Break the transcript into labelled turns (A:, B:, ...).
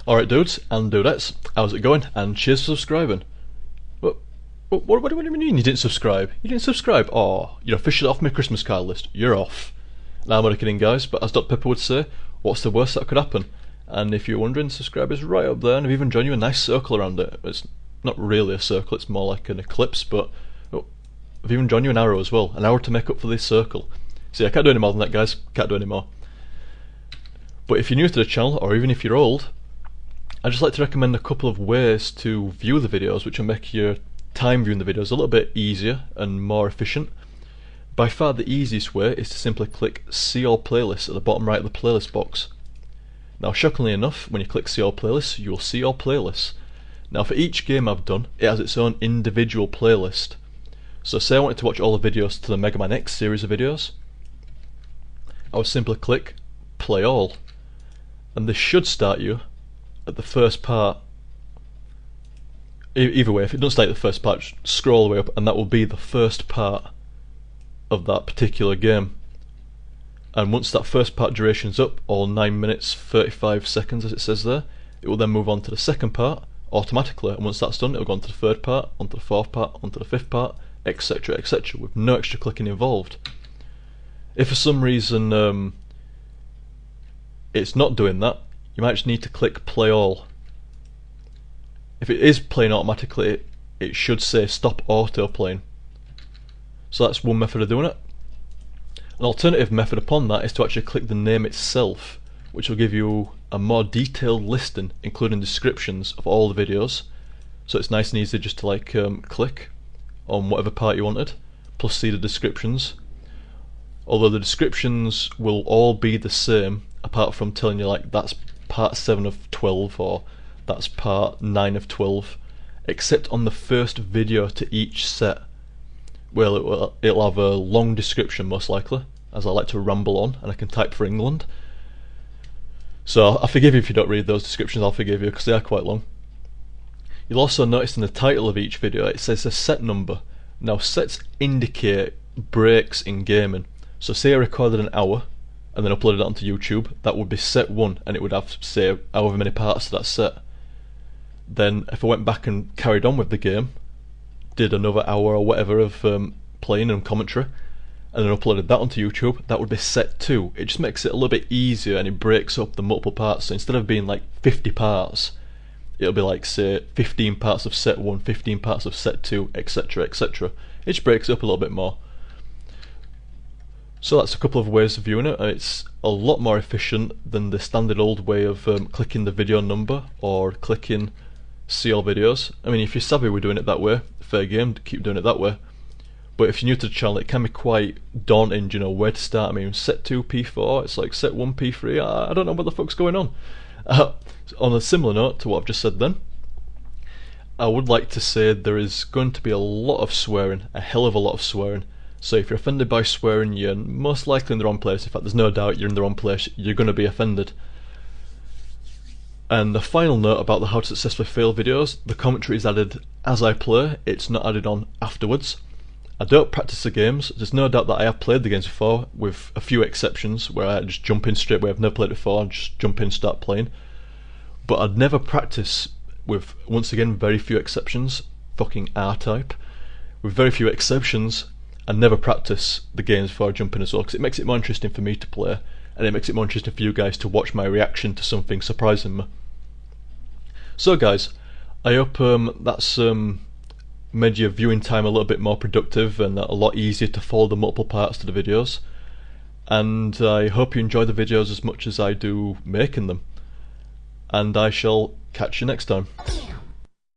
A: Alright dudes and dudettes, how's it going? And cheers for subscribing. What do you mean you didn't subscribe? You didn't subscribe? Oh, you're officially off my Christmas card list. You're off. Now I'm only kidding guys, but as Dr Pepper would say, what's the worst that could happen? And if you're wondering, subscribe is right up there, and I've even drawn you a nice circle around it. It's not really a circle, it's more like an ellipse, but I've even drawn you an arrow as well. An arrow to make up for this circle. See, I can't do any more than that guys, can't do any more. But if you're new to the channel, or even if you're old, I'd just like to recommend a couple of ways to view the videos which will make your time viewing the videos a little bit easier and more efficient. By far the easiest way is to simply click See All Playlists at the bottom right of the playlist box. Now shockingly enough, when you click See All Playlists, you will see all playlists. Now for each game I've done, it has its own individual playlist. So say I wanted to watch all the videos to the Mega Man X series of videos, I would simply click Play All, and this should start you at the first part. Either way, if it doesn't start at the first part, scroll all the way up and that will be the first part of that particular game. And once that first part duration's up, all 9 minutes 35 seconds as it says there, it will then move on to the second part automatically, and once that's done it will go on to the third part, onto the fourth part, onto the fifth part, etc, etc, with no extra clicking involved. If for some reason it's not doing that, you might just need to click Play All. If it is playing automatically, it should say Stop Auto Playing. So that's one method of doing it. An alternative method upon that is to actually click the name itself, which will give you a more detailed listing including descriptions of all the videos. So it's nice and easy just to like click on whatever part you wanted, plus see the descriptions. Although the descriptions will all be the same apart from telling you like that's part 7 of 12 or that's part 9 of 12, except on the first video to each set. Well, it'll have a long description most likely, as I like to ramble on and I can type for England. So I forgive you if you don't read those descriptions, I'll forgive you because they are quite long. You'll also notice in the title of each video it says a set number. Now sets indicate breaks in gaming. So say I recorded an hour and then uploaded it onto YouTube, that would be set 1 and it would have say however many parts to that set. Then if I went back and carried on with the game, did another hour or whatever of playing and commentary, and then uploaded that onto YouTube, that would be set 2. It just makes it a little bit easier and it breaks up the multiple parts. So instead of being like 50 parts, it'll be like say 15 parts of set 1, 15 parts of set 2, etc, etc. It just breaks it up a little bit more. So that's a couple of ways of viewing it, and it's a lot more efficient than the standard old way of clicking the video number or clicking See All Videos. I mean, if you're savvy with doing it that way, fair game, keep doing it that way. But if you're new to the channel, it can be quite daunting, you know, where to start. I mean, set 2 P4, it's like set 1 P3, I don't know what the fuck's going on. On a similar note to what I've just said then, I would like to say there is going to be a lot of swearing, a hell of a lot of swearing. So if you're offended by swearing, you're most likely in the wrong place. In fact, there's no doubt you're in the wrong place, you're going to be offended. And the final note about the How to Successfully Fail videos, the commentary is added as I play, it's not added on afterwards. I don't practice the games, there's no doubt that I have played the games before, with a few exceptions where I just jump in straight away. I've never played it before, I just jump in, start playing. But I'd never practice, with, once again, very few exceptions, fucking R-Type, with very few exceptions, I never practice the games before I jump in as well, because it makes it more interesting for me to play, and it makes it more interesting for you guys to watch my reaction to something surprising me. So guys, I hope that's made your viewing time a little bit more productive and a lot easier to follow the multiple parts to the videos, and I hope you enjoy the videos as much as I do making them, and I shall catch you next time.